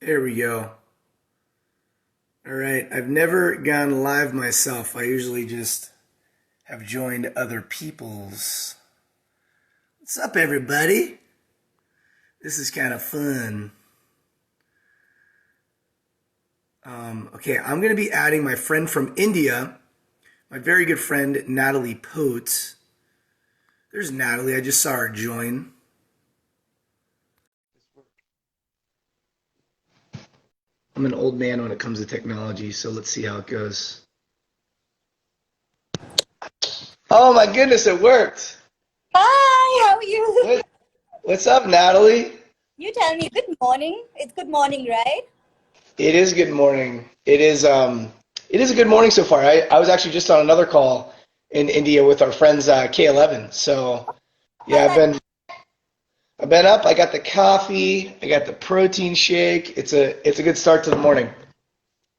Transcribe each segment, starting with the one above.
There we go. All right. I've never gone live myself. I usually just have joined other people's. What's up, everybody? This is kind of fun. Okay, I'm going to be adding my friend from India, my very good friend, Natalie Potes. There's Natalie. I just saw her join. I'm an old man when it comes to technology, so let's see how it goes. Oh my goodness, it worked. Hi, how are you? What, what's up, Natalie? You tell me. Good morning. It's good morning, right? It is good morning. It is a good morning so far. I was actually just on another call in India with our friends K11. So Oh, yeah, I've been up. I got the coffee. I got the protein shake. It's a good start to the morning.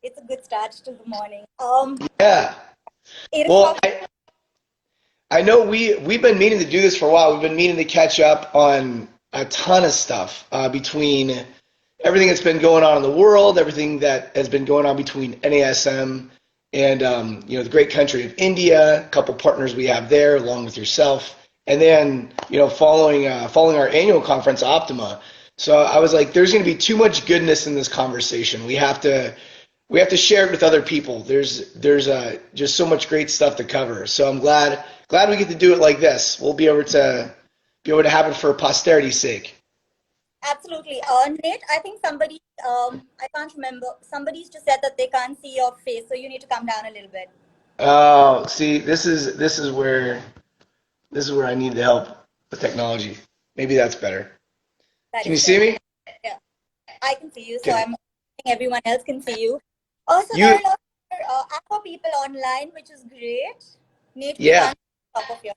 it's a good start to the morning. Yeah. 8 o'clock. Well, I know we've been meaning to do this for a while. We've been meaning to catch up on a ton of stuff between everything that's been going on in the world, everything that has been going on between NASM and the great country of India, a couple partners we have there, along with yourself, and then following our annual conference, Optima. So I was like, there's going to be too much goodness in this conversation. We have to share it with other people. There's just so much great stuff to cover. So I'm glad we get to do it like this. We'll be able to have it for posterity's sake. Absolutely. Nate, I think I can't remember. Somebody's just said that they can't see your face, so you need to come down a little bit. Oh, see, this is where I need the help with technology. Maybe that's better. That Can you is see better. me? Yeah, I can see you, so Okay. I'm hoping everyone else can see you. Also, there You, are a lot of Aqua people online, which is great. Nate, we yeah. can't see top of your.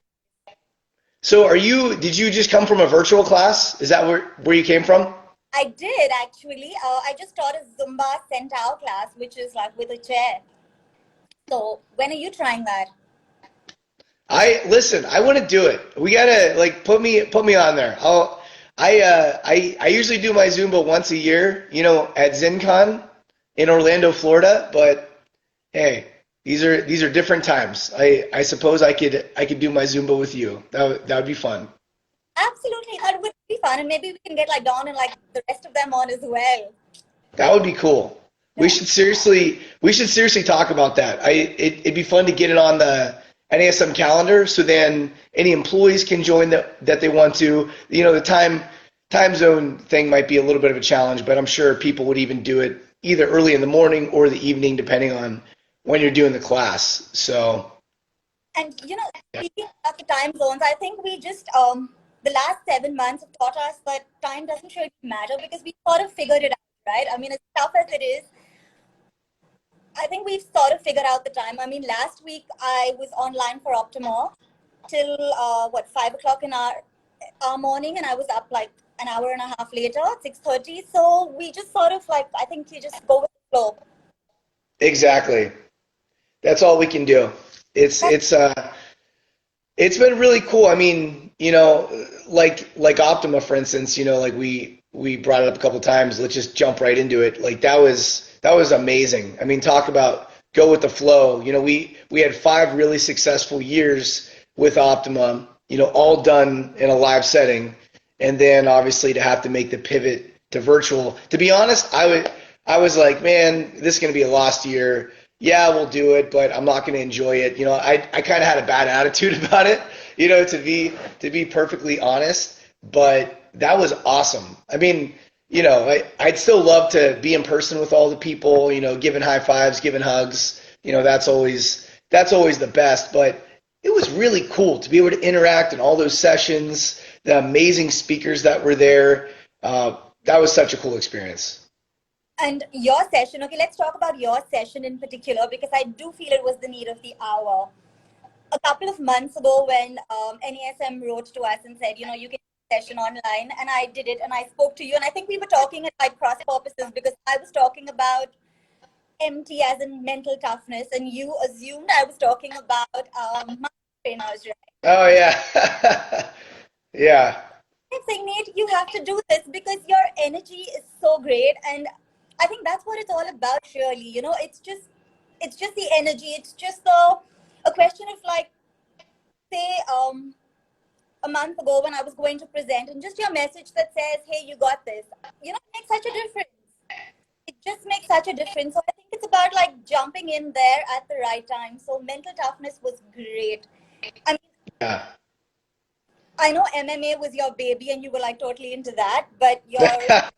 So did you just come from a virtual class? Is that where you came from? I did actually. I just taught a Zumba Centaur class, which is like with a chair. So when are you trying that? Listen, I want to do it. We gotta like put me on there. I usually do my Zumba once a year, at ZenCon in Orlando, Florida, but hey, these are different times. I suppose I could do my Zumba with you. That would be fun. Absolutely, that would be fun, and maybe we can get like Dawn and like the rest of them on as well. That would be cool. We Yeah. should seriously talk about that. It'd be fun to get it on the NASM calendar, so then any employees can join that they want to. The time zone thing might be a little bit of a challenge, but I'm sure people would even do it either early in the morning or the evening, depending on when you're doing the class. So And speaking of the time zones, I think we just the last 7 months have taught us that time doesn't really matter because we sort of figured it out, right? I mean, as tough as it is, I think we've sort of figured out the time. I mean, last week I was online for Optima till 5 o'clock in our morning, and I was up like an hour and a half later, 6:30. So we just sort of like I think you just go with the flow. exactly, that's all we can do. It's That's it's uh It's been really cool. I mean, like Optima, for instance, like we brought it up a couple times. Let's just jump right into it. Like that was amazing. I mean, talk about go with the flow. We had 5 really successful years with Optima. All done in a live setting, and then obviously to have to make the pivot to virtual. To be honest, I was like, man, this is going to be a lost year. Yeah, we'll do it, but I'm not going to enjoy it. I kind of had a bad attitude about it, to be perfectly honest. But that was awesome. I mean, I'd still love to be in person with all the people, giving high fives, giving hugs. That's always the best. But it was really cool to be able to interact in all those sessions, the amazing speakers that were there. That was such a cool experience. And your session, okay, let's talk about your session in particular because I do feel it was the need of the hour. A couple of months ago, when NASM wrote to us and said, you can do a session online, and I did it and I spoke to you, and I think we were talking at like cross purposes because I was talking about MT as in mental toughness, and you assumed I was talking about muscle trainers, right? Oh yeah, yeah. I'm saying, Nate, you have to do this because your energy is so great, and I think that's what it's all about, really. It's just the energy. It's just a question of like, say, a month ago when I was going to present, and just your message that says, "Hey, you got this." It makes such a difference. It just makes such a difference. So I think it's about like jumping in there at the right time. So mental toughness was great. I mean, Yeah. I know MMA was your baby, and you were like totally into that, but your I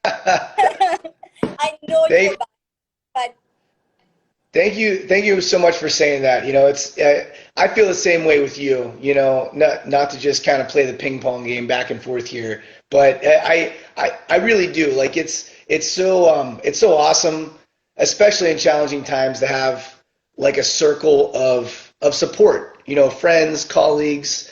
know you were, Thank, but thank you so much for saying that. It's I feel the same way with you. Not to just kind of play the ping pong game back and forth here, but I really do. Like it's so awesome, especially in challenging times, to have like a circle of support. Friends, colleagues,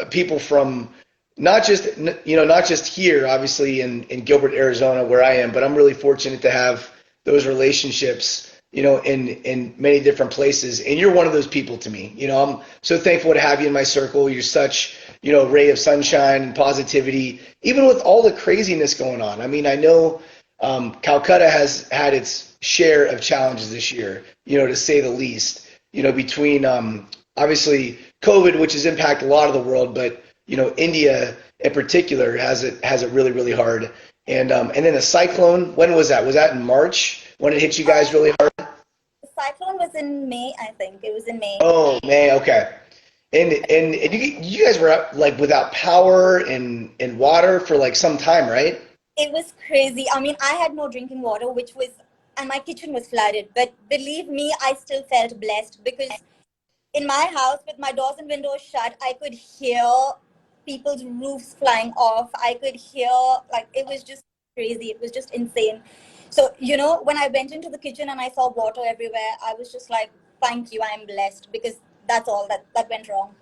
people from not just here, obviously in Gilbert, Arizona, where I am, but I'm really fortunate to have those relationships, in many different places. And you're one of those people to me. I'm so thankful to have you in my circle. You're such, ray of sunshine and positivity, even with all the craziness going on. I mean, I know Calcutta has had its share of challenges this year, to say the least, between obviously COVID, which has impacted a lot of the world, but, India in particular has it really, really hard. And then the cyclone, when was that? Was that in March when it hit you guys really hard? the cyclone was in May, I think. It was in May. Oh man, okay. And you guys were up, like without power and water for like some time, right? It was crazy. I mean, I had no drinking water, and my kitchen was flooded. But believe me, I still felt blessed because in my house, with my doors and windows shut, I could hear people's roofs flying off. I could hear, like, it was just crazy. It was just insane. So, when I went into the kitchen and I saw water everywhere, I was just like, thank you, I'm blessed because that's all that went wrong.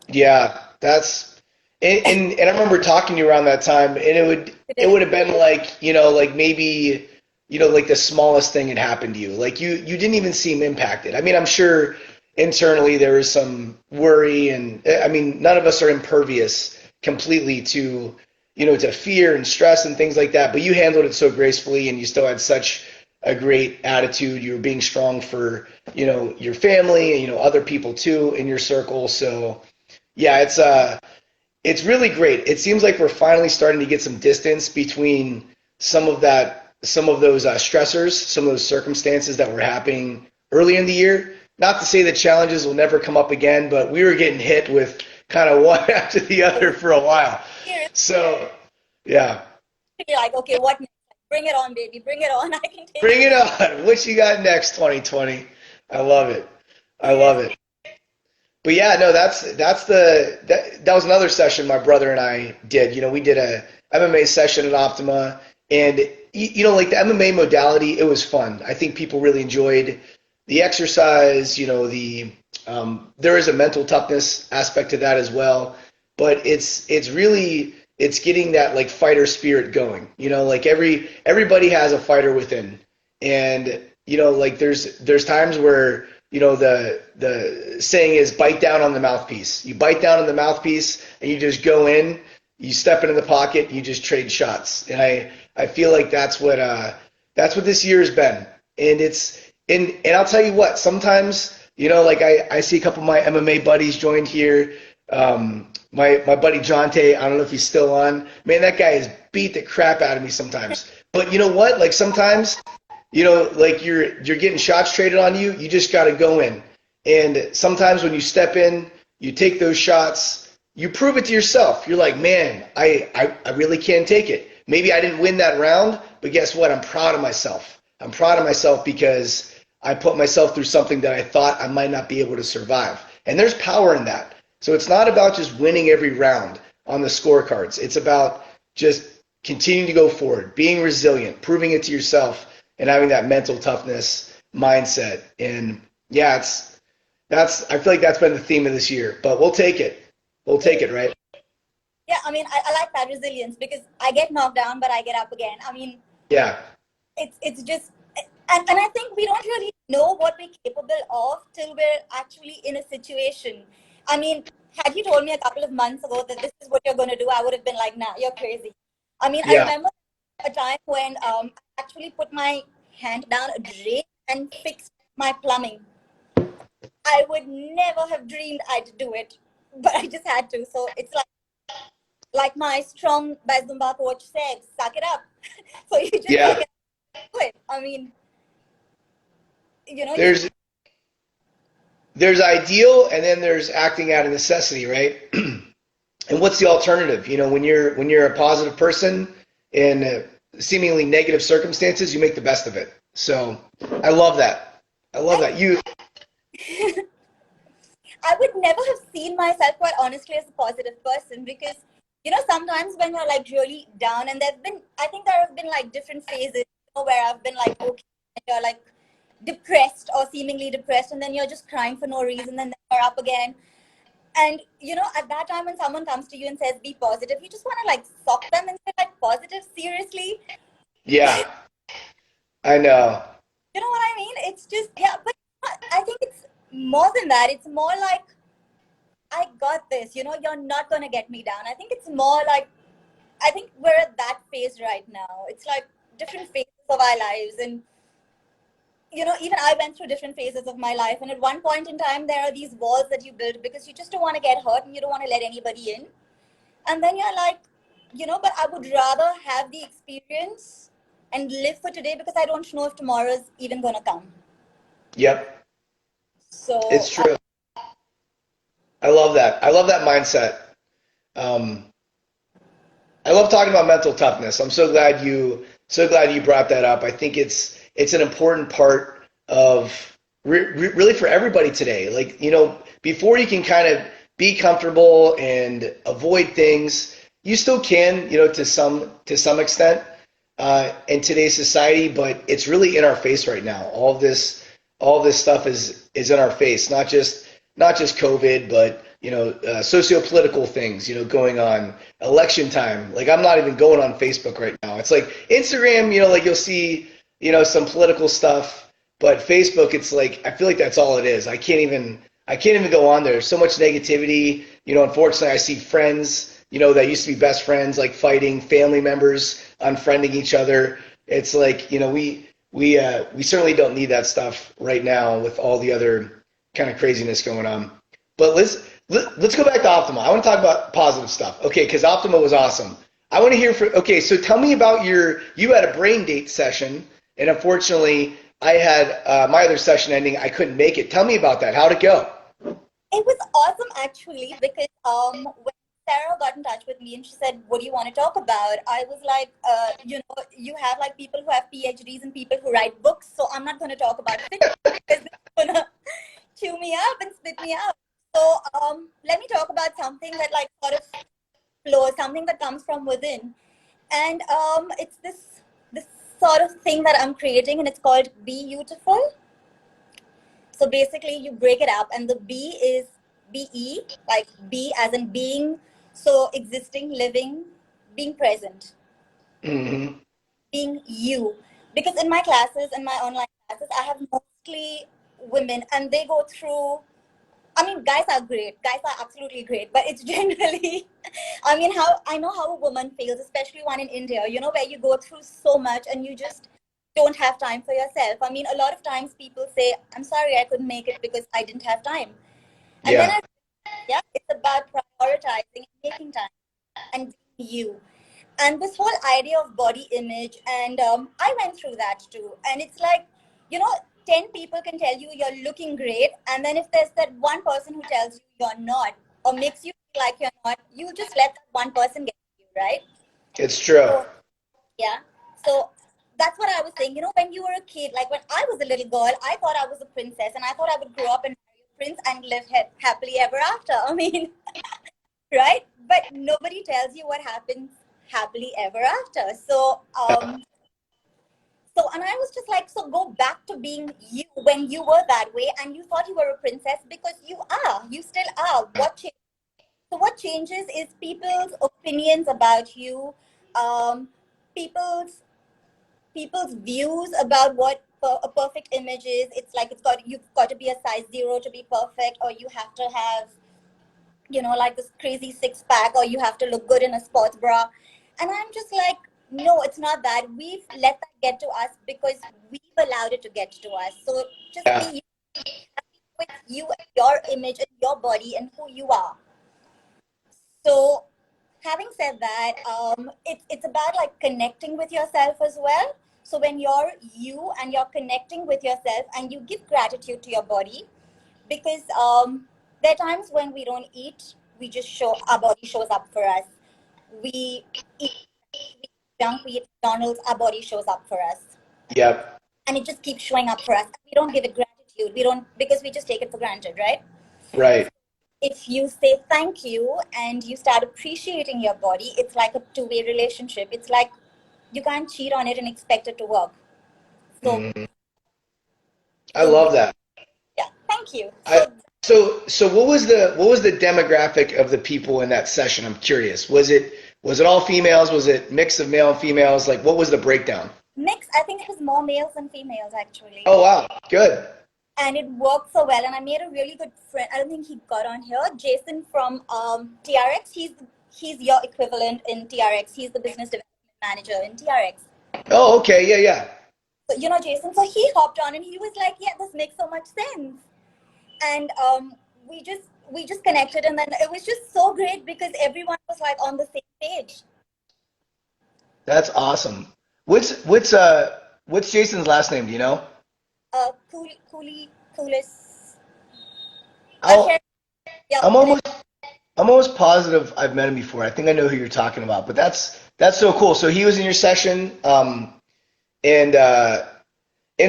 Yeah, that's and I remember talking to you around that time, and it would have been like, like maybe, like the smallest thing had happened to you. Like you didn't even seem impacted. I mean, I'm sure internally there was some worry, and I mean, none of us are impervious completely to, to fear and stress and things like that, but you handled it so gracefully, and you still had such a great attitude. You were being strong for, your family and, other people too in your circle. So yeah, it's really great. It seems like we're finally starting to get some distance between some of those stressors, some of those circumstances that were happening early in the year. Not to say that challenges will never come up again, but we were getting hit with kind of one after the other for a while. So, yeah, You're like, okay, what next? Bring it on, baby. Bring it on. I can take bring it. it on. What you got next, 2020? I love it. I love Seriously. it. But yeah, no, that was another session my brother and I did. We did a MMA session at Optima, and like the MMA modality, it was fun. I think people really enjoyed the exercise. There is a mental toughness aspect to that as well, but it's really it's getting that like fighter spirit going. Like everybody has a fighter within, and like there's times where the saying is bite down on the mouthpiece. You bite down on the mouthpiece and you just go in, you step into the pocket, you just trade shots. And I feel like that's what this year has been. And I'll tell you what, sometimes, like I see a couple of my MMA buddies joined here. My buddy Jonte, I don't know if he's still on. Man, that guy has beat the crap out of me sometimes. But you know what? Like sometimes like you're getting shots traded on you, you just got to go in. And sometimes when you step in, you take those shots, you prove it to yourself. You're like, man, I really can't take it. Maybe I didn't win that round, but guess what? I'm proud of myself. I'm proud of myself because I put myself through something that I thought I might not be able to survive. And there's power in that. So it's not about just winning every round on the scorecards. It's about just continuing to go forward, being resilient, proving it to yourself, and having that mental toughness mindset. And yeah, that's I feel like that's been the theme of this year. But we'll take it. We'll take it, right? Yeah, I mean, I like that resilience because I get knocked down, but I get up again. I mean, Yeah. it's just, and I think we don't really know what we're capable of till we're actually in a situation. I mean, had you told me a couple of months ago that this is what you're going to do, I would have been like, nah, you're crazy. I mean, I Yeah. remember a time when I actually put my hand down a drain and fixed my plumbing. I would never have dreamed I'd do it, but I just had to. So it's like my strong Zumba coach said, suck it up. So you just suck Yeah. it up and do it. I mean, you There's there's ideal and then there's acting out of necessity, right? And what's the alternative? When you're a positive person in seemingly negative circumstances, you make the best of it. So I love that. I love I that. You, I would never have seen myself, quite honestly, as a positive person because, sometimes when you're like really down, and I think there have been like different phases, where I've been like, okay, and you're like depressed or seemingly depressed, and then you're just crying for no reason, and then you're up again. And, at that time when someone comes to you and says, be positive, you just want to like sock them and say, like, positive, seriously? yeah, I know. You know what I mean? It's just, yeah, but I think it's more than that. It's more like, I got this, you're not going to get me down. I think it's more like, I think we're at that phase right now. It's like different phases of our lives. And, even I went through different phases of my life. And at one point in time, there are these walls that you build because you just don't want to get hurt and you don't want to let anybody in. And then you're like, but I would rather have the experience and live for today because I don't know if tomorrow's even going to come. Yep, it's So, true. I love that. I love that mindset. Um, I love talking about mental toughness. I'm so glad you brought that up. I think it's an important part of really for everybody today. Like, before you can kind of be comfortable and avoid things, you still can, to some extent, in today's society, but it's really in our face right now. All this stuff is in our face, not just COVID, but socio-political things, going on, election time. Like, I'm not even going on Facebook right now. It's like Instagram, like you'll see, some political stuff, but Facebook, it's like I feel like that's all it is. I can't even go on there. There's so much negativity. Unfortunately, I see friends, that used to be best friends, like fighting, family members unfriending each other. It's like, we certainly don't need that stuff right now with all the other kind of craziness going on. But let's go back to Optima. I want to talk about positive stuff. Okay, because Optima was awesome. I want to hear from. Okay, so tell me about you had a brain date session, and unfortunately, I had my other session ending. I couldn't make it. Tell me about that. How'd it go? it was awesome actually because when Sarah got in touch with me and she said, "What do you want to talk about?" I was like, you have like people who have PhDs and people who write books, so I'm not going to talk about fitness because it's going to chew me up and spit me out. So let me talk about something that like sort of flows, something that comes from within, and it's this sort of thing that I'm creating, and it's called Be Beautiful. So basically, you break it up, and the B is BE, like be as in being, so existing, living, being present, Hmm. being you. Because in my classes, in my online classes, I have mostly women, and they go through. I mean, guys are great. Guys are absolutely great, but it's generally, I mean, how I know how a woman feels, especially one in India, where you go through so much and you just don't have time for yourself. I mean, a lot of times people say, I'm sorry, I couldn't make it because I didn't have time. And then Yeah. yeah, it's about prioritizing and making time and being you. And this whole idea of body image, and I went through that too. And it's like, you know, 10 people can tell you you're looking great. And then if there's that one person who tells you you're not, or makes you feel like you're not, you just let that one person get to you, right? It's true. So, yeah. So that's what I was saying. When you were a kid, like when I was a little girl, I thought I was a princess and I thought I would grow up and marry a prince and live happily ever after. I mean, right? But nobody tells you what happens happily ever after. So, and I was just like, so go back to being you when you were that way and you thought you were a princess because you still are. So what changes is people's opinions about you, um, people's people's views about what a perfect image is. It's like you've got to be a size zero to be perfect, or you have to have like this crazy six pack, or you have to look good in a sports bra. And I'm just like, No, it's not that. We've let that get to us because we've allowed it to get to us. So just Yeah, be happy with you and your image and your body and who you are. So having said that, it's about like connecting with yourself as well. So when you're you and you're connecting with yourself and you give gratitude to your body, because there are times when we don't eat, we just show our body shows up for us. We eat junk, we eat McDonald's, our body shows up for us, yep, and it just keeps showing up for us. We don't give it gratitude. We don't because we just take it for granted, right? right. If you say thank you and you start appreciating your body, it's like a two-way relationship. It's like you can't cheat on it and expect it to work. So, Mhm. I so love that. yeah, thank you. I So so what was the demographic of the people in that session? I'm curious. Was it all females? Was it mix of male and females? Like what was the breakdown? mix, I think it was more males than females actually. Oh wow, good. And it worked so well. And I made a really good friend. I don't think he got on here. Jason from TRX. He's your equivalent in TRX. He's the business development manager in TRX. Oh, okay, yeah, yeah. So Jason. So he hopped on and he was like, "Yeah, this makes so much sense." And we just connected, and then it was just so great because everyone was like on the same page. That's awesome. What's Jason's last name? Do you know? Coolest. I'll share. I'll Yeah, I'm almost I'm almost positive I've met him before. I think I know who you're talking about, but that's so cool. So he was in your session, and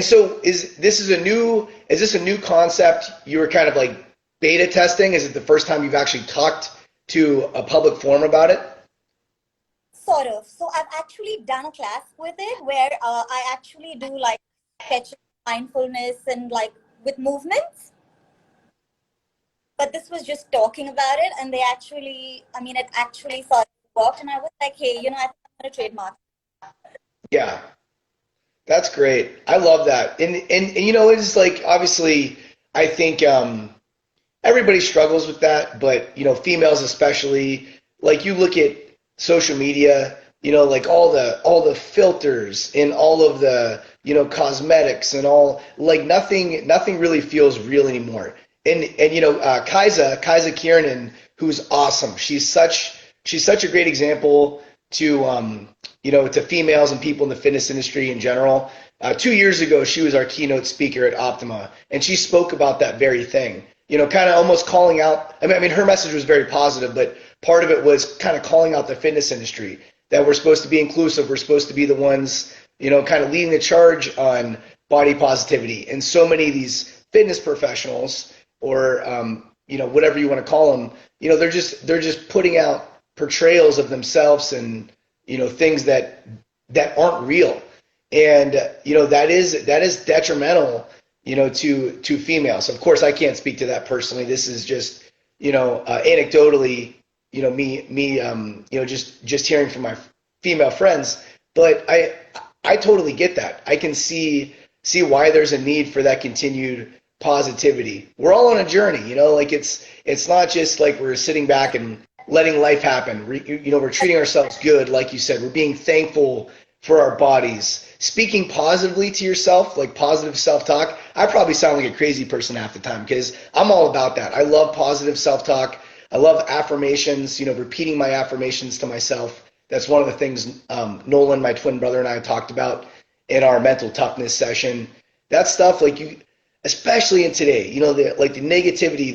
so is this a new concept you were kind of like beta testing? Is it the first time you've actually talked to a public forum about it? sort of. So I've actually done a class with it where I actually do like sketching, mindfulness, and like with movements. But this was just talking about it, and it actually sort of worked. And I was like, hey, I think I'm going to trademark. Yeah, that's great. I love that. And it's like obviously I think everybody struggles with that, but females especially. Like you look at social media, like all the filters and all of the cosmetics and all like nothing really feels real anymore. And Kaisa Kiernan, who's awesome. She's such a great example to to females and people in the fitness industry in general. 2 years ago, she was our keynote speaker at Optima, and she spoke about that very thing. Kind of almost calling out. I mean, her message was very positive, but part of it was kind of calling out the fitness industry that we're supposed to be inclusive. We're supposed to be the ones, kind of leading the charge on body positivity. And so many of these fitness professionals, or whatever you want to call them, they're just putting out portrayals of themselves and things that aren't real, and that is detrimental to females. Of course, I can't speak to that personally. This is just anecdotally me just hearing from my female friends. But I totally get that. I can see why there's a need for that continued positivity. We're all on a journey, like it's not just like we're sitting back and letting life happen. We're treating ourselves good, like you said. We're being thankful for our bodies. Speaking positively to yourself, like positive self-talk. I probably sound like a crazy person half the time because I'm all about that. I love positive self-talk. I love affirmations, repeating my affirmations to myself. That's one of the things Nolan, my twin brother, and I talked about in our mental toughness session. That stuff, like especially in today, like the negativity,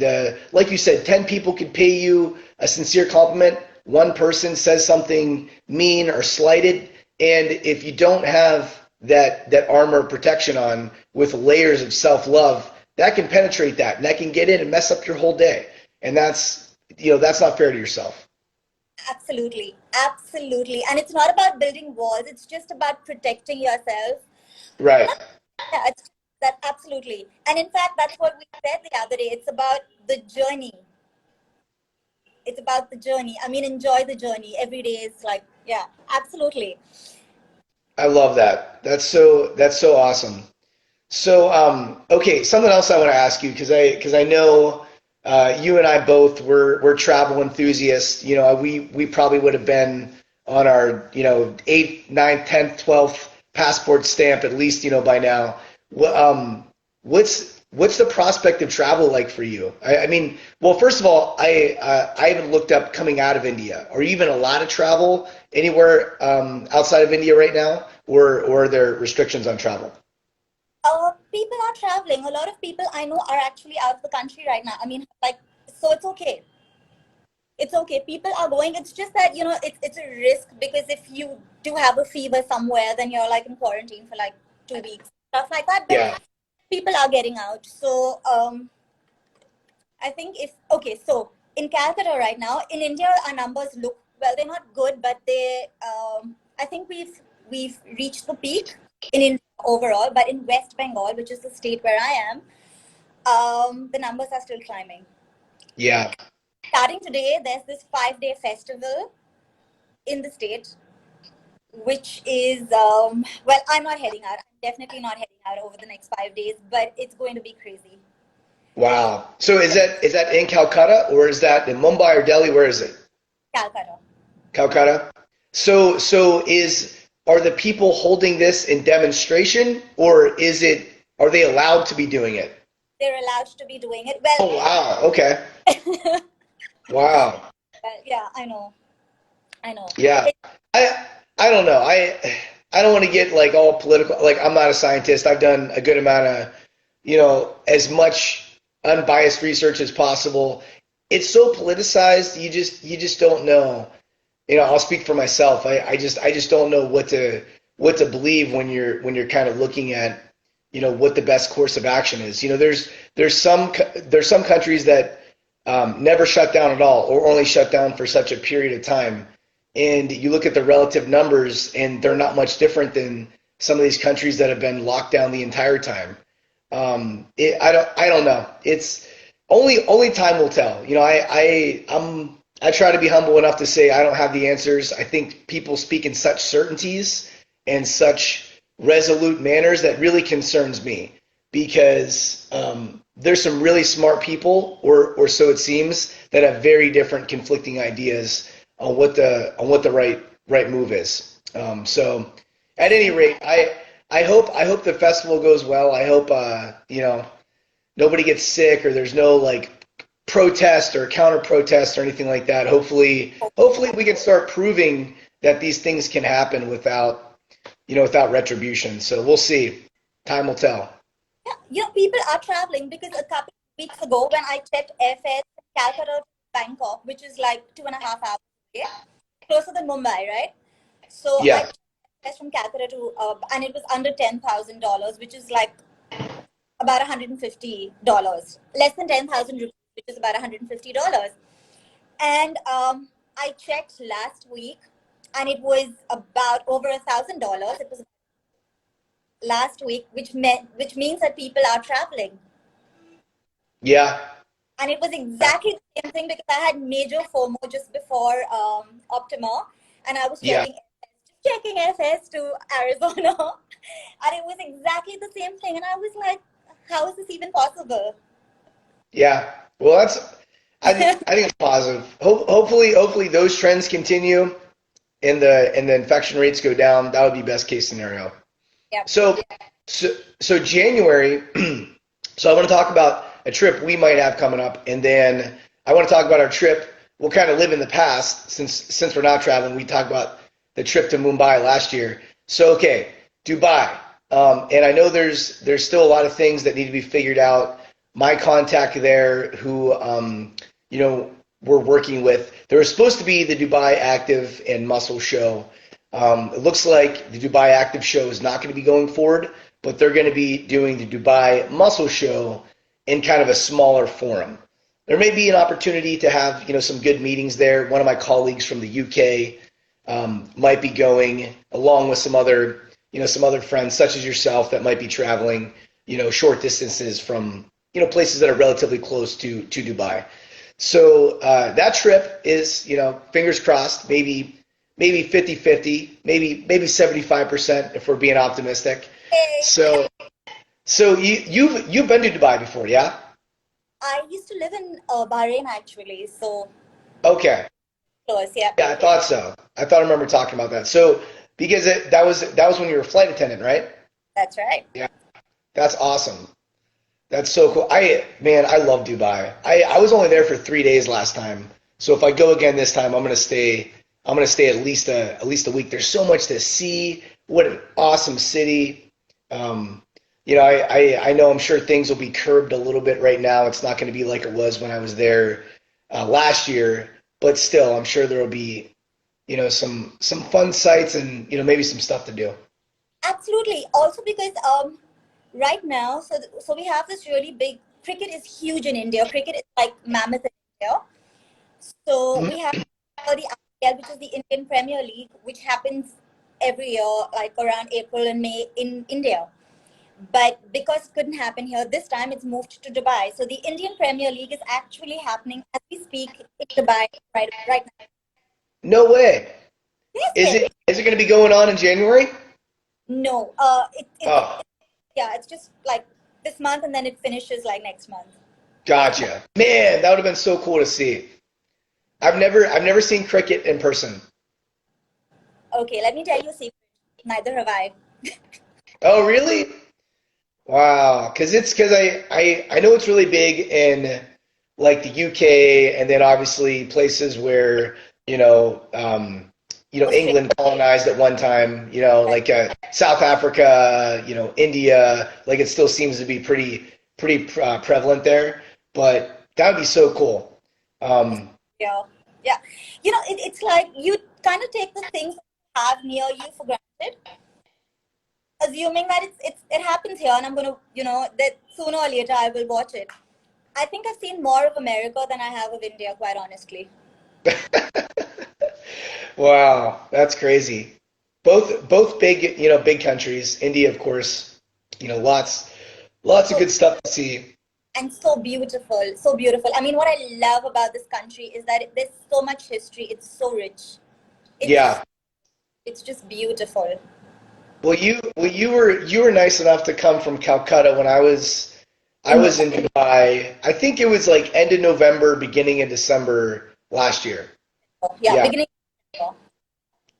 like you said, 10 people could pay you a sincere compliment. One person says something mean or slighted, and if you don't have that armor protection on with layers of self-love, that can penetrate that, and that can get in and mess up your whole day. And that's not fair to yourself. Absolutely, absolutely. And it's not about building walls. It's just about protecting yourself. Right. Yeah, it's that absolutely. And in fact, that's what we said the other day. It's about the journey. It's about the journey. I mean, enjoy the journey. Every day is like, yeah, absolutely. I love that. That's so awesome. So, okay, something else I want to ask you because I know you and I both we're travel enthusiasts. We probably would have been on our, 8th, 9th, 10th, 12th passport stamp, at least, by now. What's the prospect of travel like for you? I mean, well, first of all, I haven't looked up coming out of India. Are you even allowed to travel anywhere outside of India right now, or are there restrictions on travel? People are traveling. A lot of people I know are actually out of the country right now. I mean, like, so it's okay. It's okay. People are going. It's just that, it's a risk because if you do have a fever somewhere, then you're like in quarantine for like 2 weeks, stuff like that. But Yeah. people are getting out. So I think so in Calcutta right now, in India, our numbers look, well, they're not good, but I think we've reached the peak in India overall. But in West Bengal, which is the state where I am, the numbers are still climbing. Yeah. Starting today, there's this 5-day festival in the state, which is, well, I'm not heading out. I'm definitely not heading out over the next 5 days, but it's going to be crazy. Wow. So is that in Calcutta, or is that in Mumbai or Delhi? Where is it? Calcutta. Calcutta. So are the people holding this in demonstration, or are they allowed to be doing it? They're allowed to be doing it. Oh wow. Okay. Well, Wow. yeah, I know. I know. Yeah. I I don't know. I don't want to get like all political. Like I'm not a scientist. I've done a good amount of, as much unbiased research as possible. It's so politicized. You just don't know. I'll speak for myself. I just don't know what to believe when you're kind of looking at, what the best course of action is. There's some countries that never shut down at all, or only shut down for such a period of time. And you look at the relative numbers, and they're not much different than some of these countries that have been locked down the entire time. I don't know. It's only time will tell. I try to be humble enough to say I don't have the answers. I think people speak in such certainties and such resolute manners that really concerns me because there's some really smart people, or so it seems, that have very different conflicting ideas on what the right move is. So at any rate, I hope the festival goes well. I hope nobody gets sick, or there's no like protest or counter protest or anything like that. Hopefully we can start proving that these things can happen without retribution. So we'll see. Time will tell. Yeah, people are traveling because a couple of weeks ago, when I checked airfares from Calcutta to Bangkok, which is like 2.5 hours away, closer than Mumbai, right? So I Yeah. checked airfares from Calcutta to, and it was under $10,000, which is like about $150, less than 10,000 rupees, which is about $150. And I checked last week, and it was about over $1,000. It was last week, which means that people are traveling. Yeah. And it was exactly the same thing because I had major FOMO just before Optima, and I was Yeah. checking airfares to Arizona, and it was exactly the same thing. And I was like, how is this even possible? Yeah. Well, I think it's positive. Hopefully those trends continue and the infection rates go down. That would be best case scenario. Yep. So January. So I want to talk about a trip we might have coming up, and then I want to talk about our trip. We'll kind of live in the past since we're not traveling. We talked about the trip to Mumbai last year. So okay, Dubai. And I know there's still a lot of things that need to be figured out. My contact there, who we're working with, there was supposed to be the Dubai Active and Muscle Show. It looks like the Dubai Active Show is not going to be going forward, but they're going to be doing the Dubai Muscle Show in kind of a smaller forum. There may be an opportunity to have some good meetings there. One of my colleagues from the UK might be going, along with some other friends such as yourself that might be traveling short distances from places that are relatively close to Dubai. So that trip is fingers crossed, maybe 50-50, maybe 75% if we're being optimistic. So you've been to Dubai before, yeah? I used to live in Bahrain actually, so Okay. close. Yeah, Yeah, I thought so. I thought I remember talking about that. So because that was when you were a flight attendant, right? that's right. Yeah, that's awesome. That's so cool. I love Dubai. I was only there for 3 days last time. So if I go again this time, I'm gonna stay at least a week. There's so much to see. What an awesome city. Um, I know I'm sure things will be curbed a little bit right now. It's not going to be like it was when I was there last year, but still, I'm sure there will be some fun sights and maybe some stuff to do. Absolutely. Also because right now, so we have this really big cricket is huge in India. Cricket is like mammoth in India. So Mhm. we have the IPL, which is the Indian Premier League, which happens every year, like around April and May in India. But because it couldn't happen here this time, it's moved to Dubai. So the Indian Premier League is actually happening as we speak in Dubai right now. No way. Yes, Is yes. it going to be going on in January? No, Oh, yeah, it's just like this month, and then it finishes like next month. gotcha. Man, that would have been so cool to see. I've never seen cricket in person. Okay, let me tell you a secret. Neither have I. Oh, really? Wow. Because I know it's really big in like the UK and then obviously places where, Australia. England colonized at one time, like South Africa, India, like it still seems to be pretty prevalent there. But that would be so cool. Um, Yeah, yeah. It's like you kind of take the things that you have near you for granted, assuming that it happens here, and I'm gonna, that sooner or later I will watch it. I think I've seen more of America than I have of India, quite honestly. wow, that's crazy. Both big, big countries. India, of course, lots of So good stuff to see. and so beautiful, so beautiful. I mean, what I love about this country is that there's so much history. It's so rich. It's Yeah. it's just beautiful. Well, you were nice enough to come from Calcutta when I In was in Dubai. I think it was like end of November, beginning of December last year. yeah, Yeah. beginning.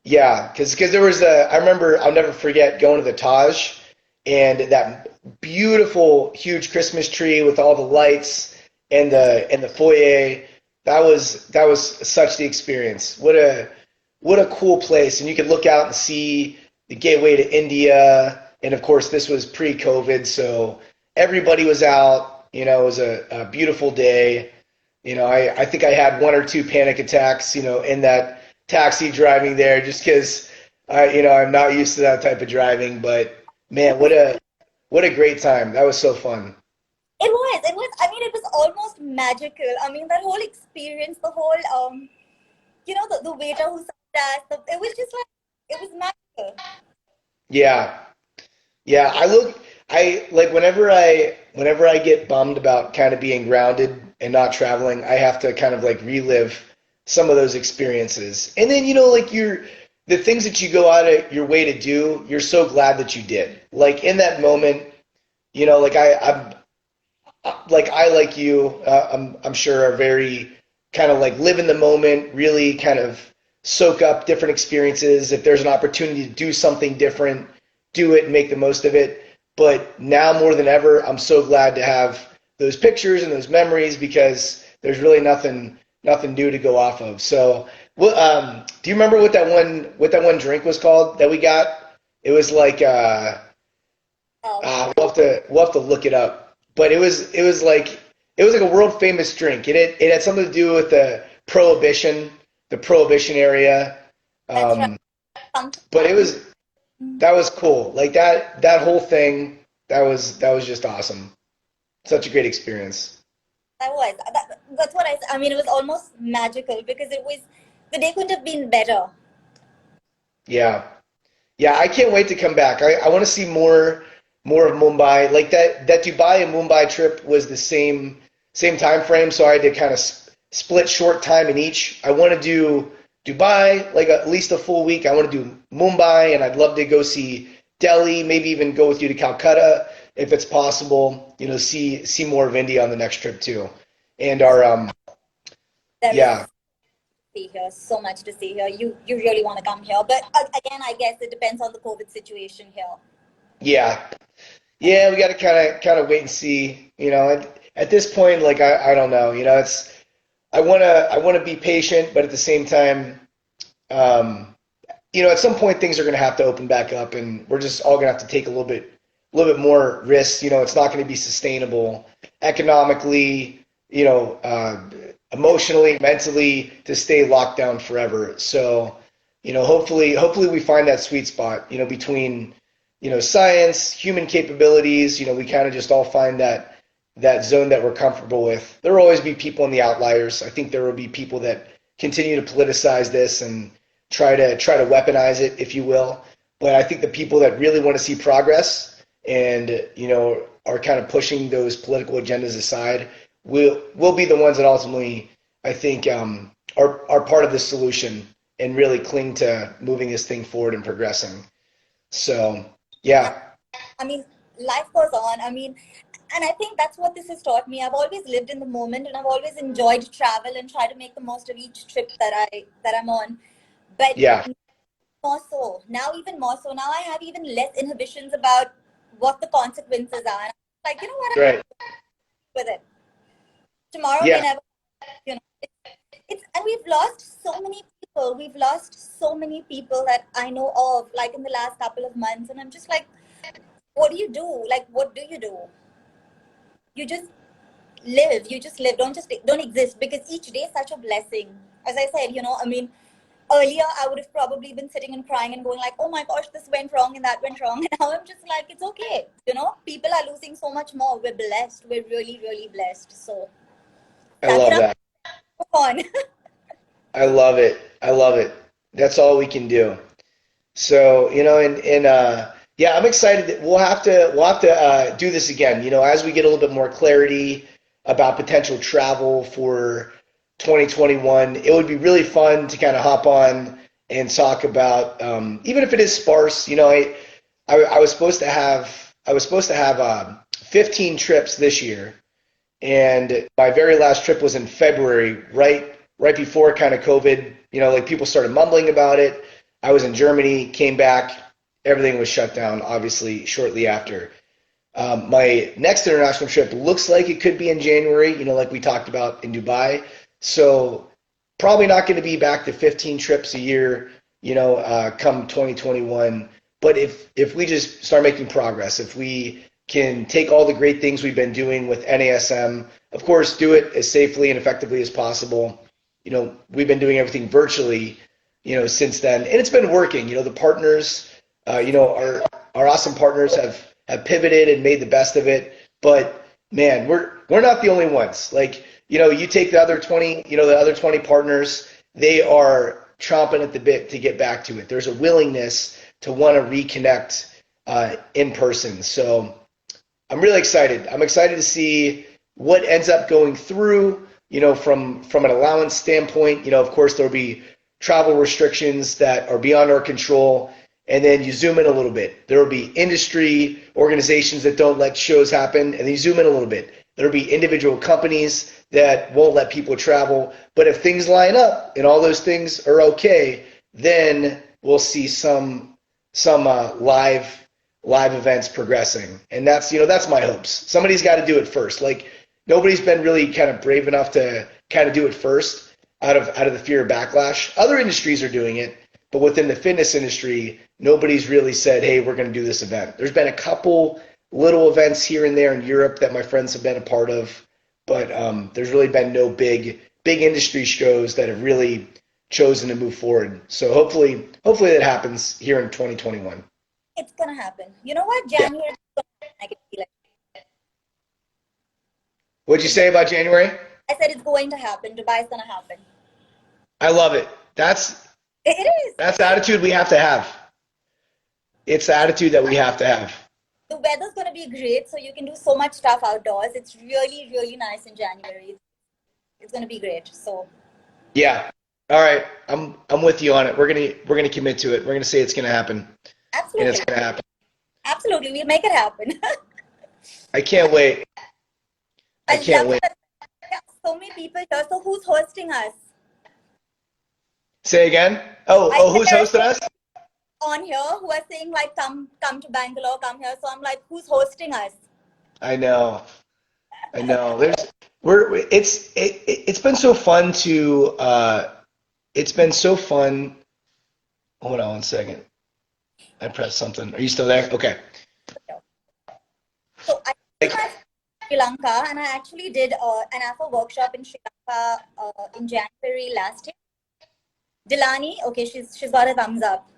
Yeah, because there was I remember I'll never forget going to the Taj and that beautiful huge Christmas tree with all the lights and the foyer. That was such the experience. What a cool place. And you could look out and see the gateway to India. And of course this was pre-COVID, so everybody was out. It was a beautiful day. I think I had one or two panic attacks, in that taxi driving there just because I'm not used to that type of driving. But man, what a great time. That was so fun. It was. I mean, it was almost magical. I mean, that whole experience, the whole, the waiter who served us, it was just like, it was magical. Yeah. Yeah, I like whenever I get bummed about kind of being grounded and not traveling, I have to kind of like relive some of those experiences. And then, like the things that you go out of your way to do, you're so glad that you did. Like in that moment, like like you, I'm sure are very kind of like live in the moment, really kind of soak up different experiences. If there's an opportunity to do something different, do it and make the most of it. But now more than ever, I'm so glad to have those pictures and those memories because there's really nothing new to go off of. So, do you remember what that one drink was called that we got? It was like Um, we'll have to look it up. But it was like a world famous drink. It had something to do with the prohibition area. that's right. Um, Something but that was cool. Like that whole thing. That was just awesome. Such a great experience. that was. That's what I mean, it was almost magical because the day couldn't have been better. Yeah. Yeah, I can't wait to come back. I want to see more of Mumbai. Like that Dubai and Mumbai trip was the same time frame, so I had to kind of split short time in each. I want to do Dubai like at least a full week. I want to do Mumbai, and I'd love to go see Delhi. Maybe even go with you to Calcutta if it's possible. See more of India on the next trip too. And our There yeah, is, stay here. So much to stay here. You really want to come here, but again, I guess it depends on the COVID situation here. Yeah. Yeah, we got to kind of wait and see. At this point, like I don't know. It's I want to be patient, but at the same time, um, at some point things are going to have to open back up, and we're just all going to have to take a little bit more risks. It's not going to be sustainable economically, emotionally, mentally to stay locked down forever. So, hopefully we find that sweet spot, between, science, human capabilities. We kind of just all find that zone that we're comfortable with. There will always be people in the outliers. I think there will be people that continue to politicize this and try to weaponize it, if you will. But I think the people that really want to see progress and are kind of pushing those political agendas aside will be the ones that ultimately I think are part of the solution and really cling to moving this thing forward and progressing. So yeah, I mean, life goes on. I mean, and I think that's what this has taught me. I've always lived in the moment, and I've always enjoyed travel and try to make the most of each trip that I'm on. But yeah, more so now, even more so now, I have even less inhibitions about what the consequences are. And I'm like, you know what, I'm right, with it. Tomorrow may yeah, never, it's and we've lost so many people. We've lost so many people that I know of, like in the last couple of months, and I'm just like, what do you do? Like, what do you do? You just live. You just live. Don't exist, because each day is such a blessing. As I said, I mean, earlier I would have probably been sitting and crying and going like, oh my gosh, this went wrong and that went wrong. And now I'm just like, it's okay. People are losing so much more. We're blessed. We're really, really blessed. So I suck it love up. that. Move on. I love it. I love it. That's all we can do. So, and yeah, I'm excited that we'll have to do this again. As we get a little bit more clarity about potential travel for 2021, it would be really fun to kind of hop on and talk about, even if it is sparse. I was supposed to have 15 trips this year, and my very last trip was in February, right before kind of COVID. Like people started mumbling about it. I was in Germany, came back, everything was shut down, obviously, shortly after. My next international trip looks like it could be in January, like we talked about in Dubai. So probably not going to be back to 15 trips a year, come 2021. But if we just start making progress, if we can take all the great things we've been doing with NASM, of course, do it as safely and effectively as possible. We've been doing everything virtually, since then, and it's been working. The partners, our awesome partners have pivoted and made the best of it. But man, we're not the only ones. Like, you take the other 20 partners, they are chomping at the bit to get back to it. There's a willingness to want to reconnect in person. So I'm really excited. I'm excited to see what ends up going through, from an allowance standpoint. Of course, there'll be travel restrictions that are beyond our control. And then you zoom in a little bit. There will be industry organizations that don't let shows happen. And then you zoom in a little bit. There will be individual companies that won't let people travel. But if things line up and all those things are okay, then we'll see some live events progressing. And that's my hopes. Somebody's got to do it first. Like, nobody's been really kind of brave enough to kind of do it first out of the fear of backlash. Other industries are doing it, but within the fitness industry, nobody's really said, hey, we're going to do this event. There's been a couple little events here and there in Europe that my friends have been a part of, but there's really been no big industry shows that have really chosen to move forward. So hopefully that happens here in 2021. It's gonna happen. You know what? Yeah. January. I can feel it. What'd you say about January? I said it's going to happen. Dubai is gonna happen. I love it. That's It is. the attitude we have to have. It's the attitude that we have to have. The weather's gonna be great, so you can do so much stuff outdoors. It's really, really nice in January. It's gonna be great. So Yeah. All right. I'm with you on it. We're gonna commit to it. We're gonna say it's gonna happen. And it's absolutely, gonna happen. absolutely, we'll make it happen. I can't wait. I I can't love wait. that. There are so many people here. So who's hosting us? Say again. I said Who's there are hosted so us? on here who are saying like come to Bangalore, come here. So I'm like, who's hosting us? I know. I know. It's been so fun to it's been so fun. Hold on one second. I pressed something. Are you still there? Okay. So I see Like, my Sri Lanka, and I actually did an AFA workshop in Sri Lanka in January last year. Dilani, okay, she's got a thumbs up.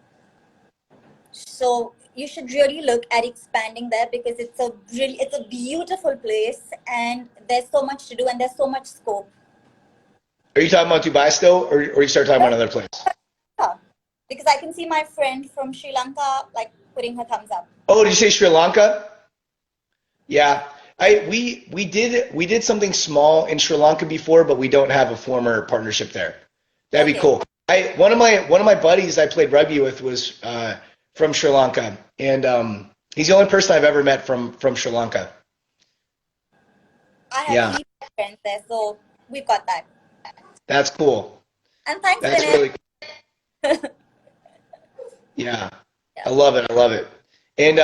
So you should really look at expanding there because it's a beautiful place and there's so much to do and there's so much scope. are you talking about Dubai still, or you start talking about another place? Yeah. Because I can see my friend from Sri Lanka like putting her thumbs up. Oh, did you say Sri Lanka? Yeah. We did something small in Sri Lanka before, but we don't have a former partnership there. That'd be Okay. cool. I one of my buddies I played rugby with was from Sri Lanka, and he's the only person I've ever met from Sri Lanka. I have Yeah, heaps of friends there, so we've got that. that's cool. And thanks, That's Vinay. really yeah. I Yeah. love it. I love it. And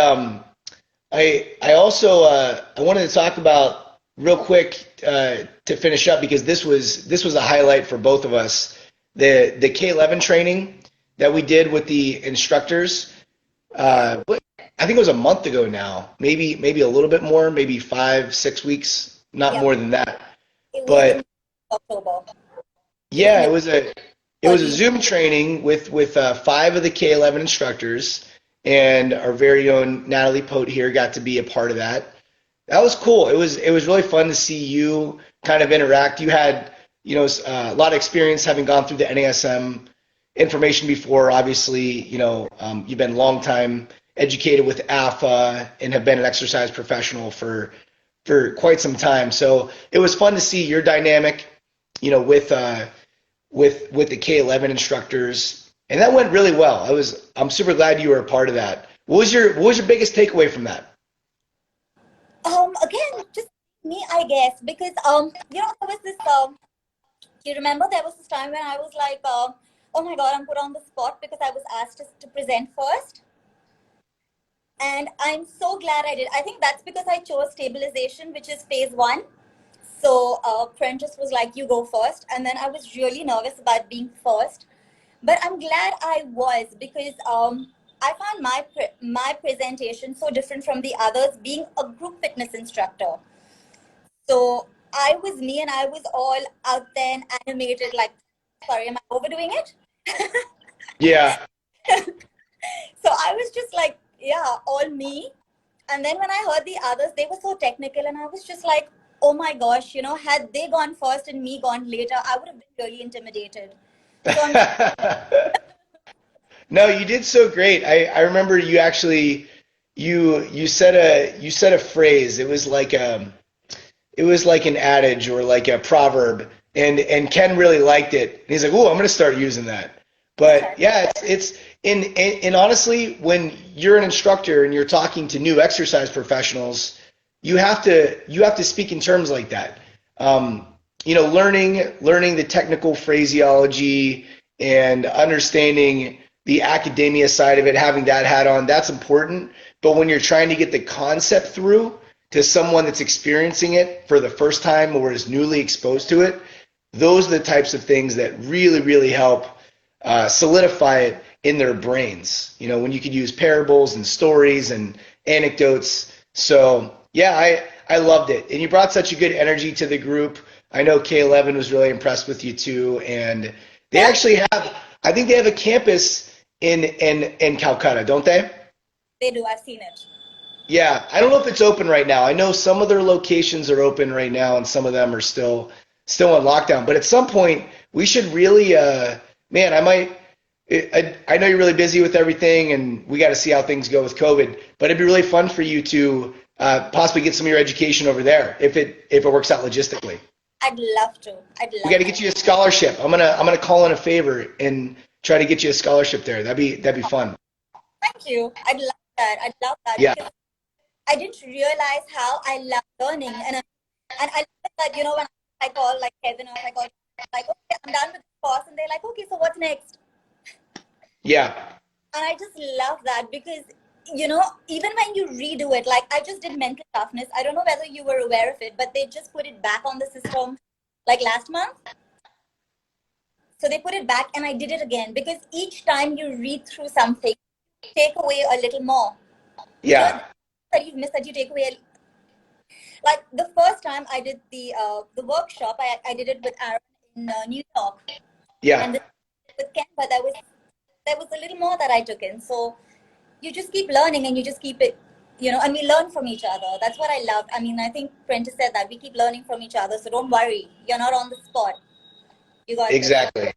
I also I wanted to talk about real quick to finish up because this was a highlight for both of us. The K11 training that we did with the instructors. Yeah. I think it was a month ago now, maybe a little bit more, maybe 5, 6 weeks, not Yeah. more than that. It was But in October. It was yeah, mid it was a early. Zoom training with five of the K11 instructors, and our very own Natalie Pote here got to be a part of that. That was cool. It was really fun to see you kind of interact. You had a lot of experience having gone through the NASM information before. Obviously, you've been long time educated with AFA and have been an exercise professional for quite some time. So it was fun to see your dynamic, with the K11 instructors, and that went really well. I'm super glad you were a part of that. What was your biggest takeaway from that? Again, just me, I guess, because there was this you remember there was this time when I was like, oh my God, I'm put on the spot because I was asked to present first. And I'm so glad I did. I think that's because I chose stabilization, which is phase one. So Prentice was like, you go first. And then I was really nervous about being first. But I'm glad I was because I found my presentation so different from the others being a group fitness instructor. So I was me and I was all out there and animated like, sorry, am I overdoing it? Yeah. So I was just like, yeah, all me. And then when I heard the others, they were so technical, and I was just like, oh my gosh, had they gone first and me gone later, I would have been really intimidated. So I'm just, No, you did so great. I remember you actually you said a phrase. It was like an adage or like a proverb, and Ken really liked it. And he's like, "Oh, I'm going to start using that." okay. But yeah, it's and honestly, when you're an instructor and you're talking to new exercise professionals, you have to speak in terms like that. Um, learning the technical phraseology and understanding the academia side of it, having that hat on, that's important. But when you're trying to get the concept through to someone that's experiencing it for the first time or is newly exposed to it, those are the types of things that really, really help solidify it in their brains. When you could use parables and stories and anecdotes. So yeah, I loved it, and you brought such a good energy to the group. I know K11 was really impressed with you too, and they Yeah, actually have. I think they have a campus in Calcutta, don't they? they do. I've seen it. Yeah, I don't know if it's open right now. I know some of their locations are open right now, and some of them are still on lockdown. But at some point, we should really, man, I might. I know you're really busy with everything, and we got to see how things go with COVID. But it'd be really fun for you to possibly get some of your education over there if it works out logistically. I'd love to. I'd We got love to to. get you a scholarship. I'm gonna call in a favor and try to get you a scholarship there. That'd be fun. Thank you. I'd love that. I'd love that Yeah. because I didn't realize how I love learning. And I love that, when I call like Kevin or if I call, like, okay, I'm done with this course and they're like, okay, so what's next? Yeah. And I just love that because, even when you redo it, like I just did mental toughness. I don't know whether you were aware of it, but they just put it back on the system like last month. So they put it back and I did it again because each time you read through something, take away a little more. Yeah. That you've missed that you take away. Like the first time I did the workshop, I did it with Aaron in New York. Yeah. And with Canva, there was a little more that I took in. So you just keep learning and you just keep it, and we learn from each other. That's what I love. I mean, I think Prentice said that we keep learning from each other. So don't worry. You're not on the spot. You got this. Exactly.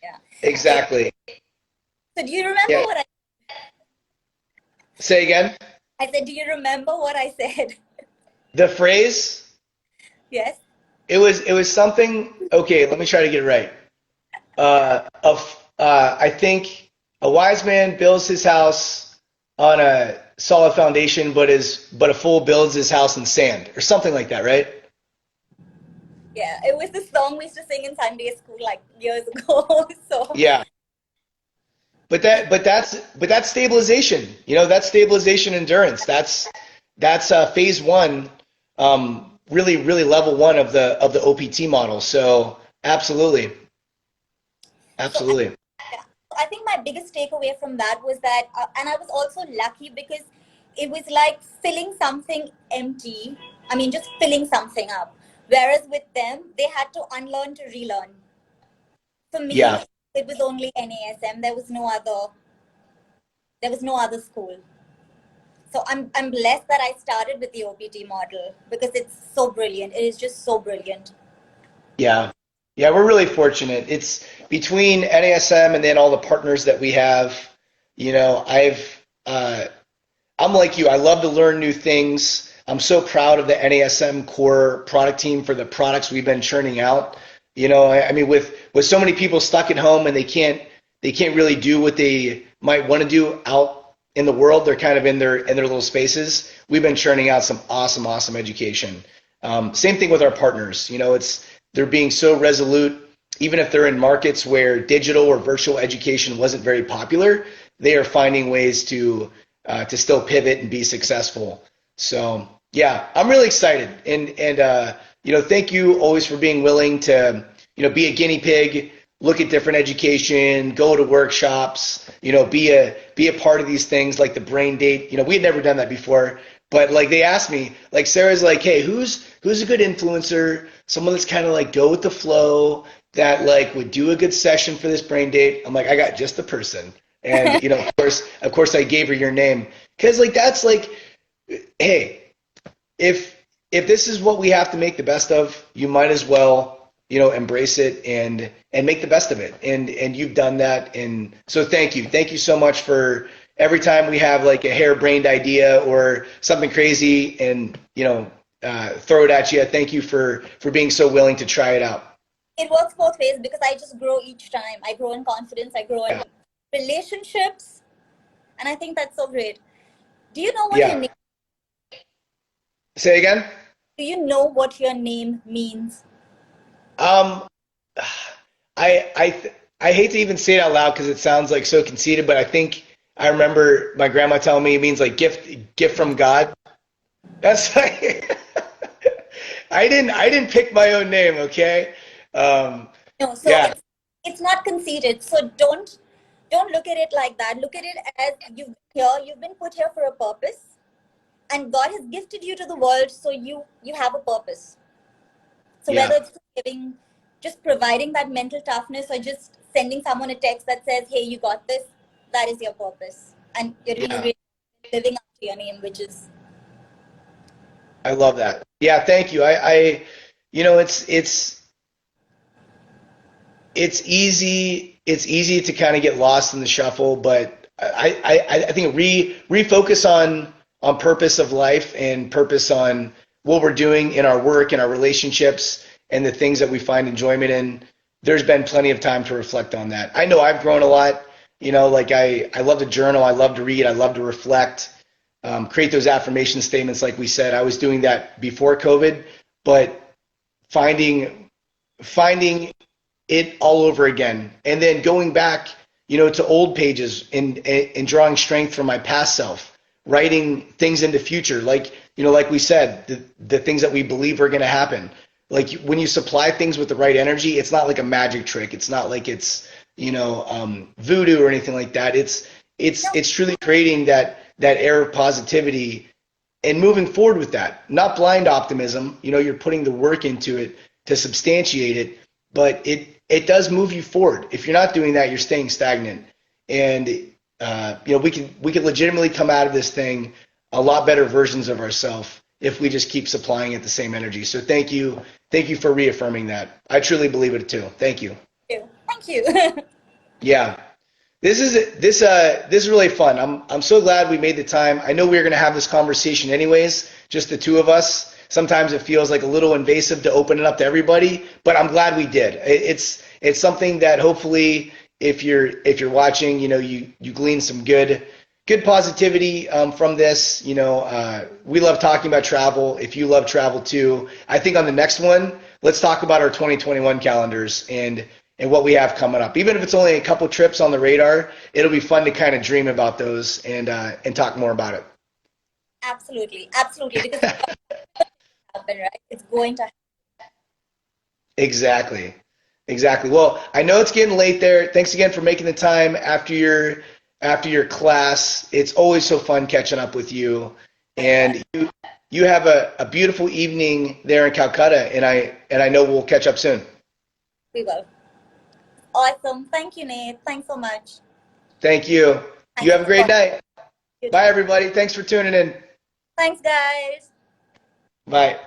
Yeah. Exactly. So do you remember Yeah. what Say again? I said? Do you remember what I said? The phrase? Yes. It was something. Okay, let me try to get it right. I think a wise man builds his house on a solid foundation, but a fool builds his house in sand, or something like that, right? Yeah. It was the song we used to sing in Sunday school like years ago. So Yeah. But that's stabilization. That's stabilization endurance. That's phase one, really level one of the OPT model. So absolutely, so absolutely. yeah. I think my biggest takeaway from that was that, and I was also lucky because it was like filling something empty. I mean, just filling something up. Whereas with them, they had to unlearn to relearn. For Yeah, me, it was only NASM. There was no other school. So I'm blessed that I started with the OPT model because it's so brilliant. It is just so brilliant. yeah, yeah. We're really fortunate. It's between NASM and then all the partners that we have. Uh, I'm like you. I love to learn new things. I'm so proud of the NASM core product team for the products we've been churning out. I mean, with so many people stuck at home and they can't really do what they might want to do out in the world. They're kind of in their little spaces. We've been churning out some awesome education. Same thing with our partners. They're being so resolute. Even if they're in markets where digital or virtual education wasn't very popular, they are finding ways to still pivot and be successful. So yeah, I'm really excited, and thank you always for being willing to be a guinea pig, look at different education, go to workshops, be a part of these things like the brain date. We had never done that before, but like they asked me, like Sarah's like, hey, who's a good influencer, someone that's kind of like go with the flow, that like would do a good session for this brain date. I'm like, I got just the person. And of course, I gave her your name because like that's like, hey, if this is what we have to make the best of, you might as well embrace it and make the best of it. And you've done that, and so thank you so much for every time we have like a harebrained idea or something crazy and throw it at you. Thank you for being so willing to try it out. It works both ways because I just grow each time. I grow in confidence. I grow in Yeah. relationships, and I think that's so great. Do you know what your Yeah. name? Say again. Do you know what your name means? Um, I hate to even say it out loud because it sounds like so conceited, but I think I remember my grandma telling me it means like gift from God. That's like I didn't pick my own name, okay? Um, No, so yeah, it's not conceited. So don't look at it like that. Look at it as you've been here. You've been put here for a purpose, and God has gifted you to the world, so you have a purpose. So yeah, whether it's giving, just providing that mental toughness, or just sending someone a text that says, "Hey, you got this," that is your purpose, and you're really, yeah. really living up to your name, which is I love that. Yeah, thank you. It's easy to kind of get lost in the shuffle, but I think refocus on purpose of life and purpose on what we're doing in our work and our relationships and the things that we find enjoyment in. There's been plenty of time to reflect on that. I know I've grown a lot. Like I love to journal, I love to read, I love to reflect, create those affirmation statements. Like we said, I was doing that before COVID, but finding finding it all over again. And then going back, you know, to old pages and drawing strength from my past self, writing things into future, like, you know, like we said, the things that we believe are going to happen. Like when you supply things with the right energy, it's not like a magic trick. It's not like it's, you know, voodoo or anything like that. It's truly creating that air of positivity and moving forward with that. Not blind optimism. You know, you're putting the work into it to substantiate it, but it does move you forward. If you're not doing that, you're staying stagnant. And you know, we can legitimately come out of this thing a lot better versions of ourselves if we just keep supplying it the same energy. So thank you for reaffirming that. I truly believe it too. Thank you. Thank you. Yeah. This is really fun. I'm so glad we made the time. I know we were going to have this conversation anyways, just the two of us. Sometimes it feels like a little invasive to open it up to everybody, but I'm glad we did. It's something that hopefully if you're watching, you know, you glean some good positivity from this. You know, we love talking about travel. If you love travel too, I think on the next one, let's talk about our 2021 calendars and what we have coming up. Even if it's only a couple trips on the radar, it'll be fun to kind of dream about those and talk more about it. Absolutely, absolutely, because it's going to happen, right? It's going to happen. Exactly. Exactly. Well, I know it's getting late there. Thanks again for making the time after your class. It's always so fun catching up with you. And you have a beautiful evening there in Calcutta, and I know we'll catch up soon. We will. Awesome. Thank you, Nate. Thanks so much. Thank you. You Thank have you a for great calling. night. You Bye, too. everybody. Thanks for tuning in. Thanks, guys. Bye.